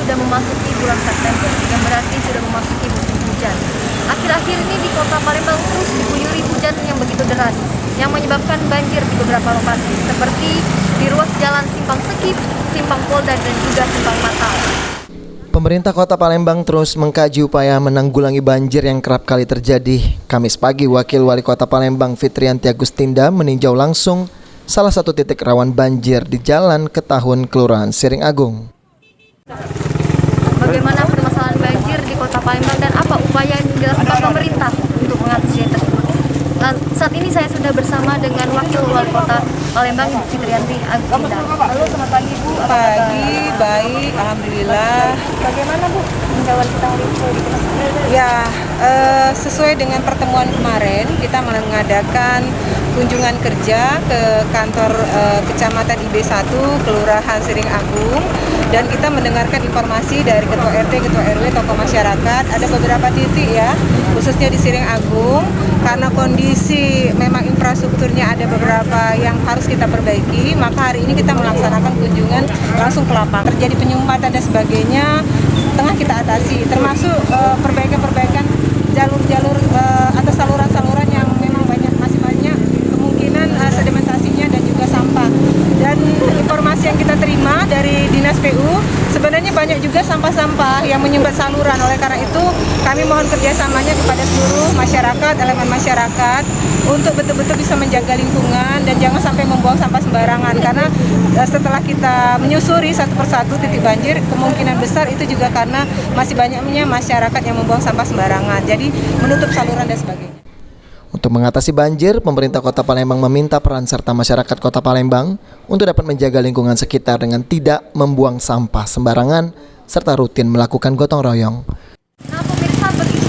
sudah memasuki bulan September, yang berarti sudah memasuki musim hujan. Akhir-akhir ini di kota Palembang terus diguyuri hujan yang begitu deras, yang menyebabkan banjir di beberapa lokasi, seperti di ruas jalan Simpang Sekip, Simpang Polda, dan juga Simpang Matal. Pemerintah Kota Palembang terus mengkaji upaya menanggulangi banjir yang kerap kali terjadi. Kamis pagi, Wakil Wali Kota Palembang Fitrianti Agustinda meninjau langsung salah satu titik rawan banjir di Jalan Ketahun, Kelurahan Siring Agung. Bagaimana permasalahan banjir di Kota Palembang dan apa upaya yang dilakukan pemerintah untuk mengatasi tersebut? Saat ini saya sudah bersama dengan Wakil Wali Kota Palembang Fitrianti Agustinda. Halo, selamat pagi Bu. Pagi, baik, alhamdulillah. Bagaimana Bu menjawab kita hari ini? Ya, sesuai dengan pertemuan kemarin, kita mengadakan kunjungan kerja ke kantor Kecamatan IB1, Kelurahan Siring Agung, dan kita mendengarkan informasi dari Ketua RT, Ketua RW, tokoh masyarakat. Ada beberapa titik ya, khususnya di Siring Agung, karena kondisi memang infrastrukturnya ada beberapa yang harus kita perbaiki, maka hari ini kita melaksanakan kunjungan langsung ke lapangan. Terjadi penyumbatan dan sebagainya, tengah kita atasi, termasuk perbaikan-perbaikan jalur-jalur atau saluran-saluran yang memang masih banyak kemungkinan sedimentasinya dan juga sampah. Dan informasi yang kita terima dari Dinas PU, sebenarnya banyak juga sampah-sampah yang menyumbat saluran. Oleh karena itu, kami mohon kerjasamanya kepada seluruh masyarakat, elemen masyarakat, untuk betul-betul bisa menjaga lingkungan dan jangan sampai membuang sampah sembarangan. Karena setelah kita menyusuri satu persatu titik banjir, kemungkinan besar itu juga karena masih banyaknya masyarakat yang membuang sampah sembarangan. Jadi menutup saluran dan sebagainya. Untuk mengatasi banjir, pemerintah Kota Palembang meminta peran serta masyarakat Kota Palembang untuk dapat menjaga lingkungan sekitar dengan tidak membuang sampah sembarangan serta rutin melakukan gotong royong. Nah, pemirsa, begitu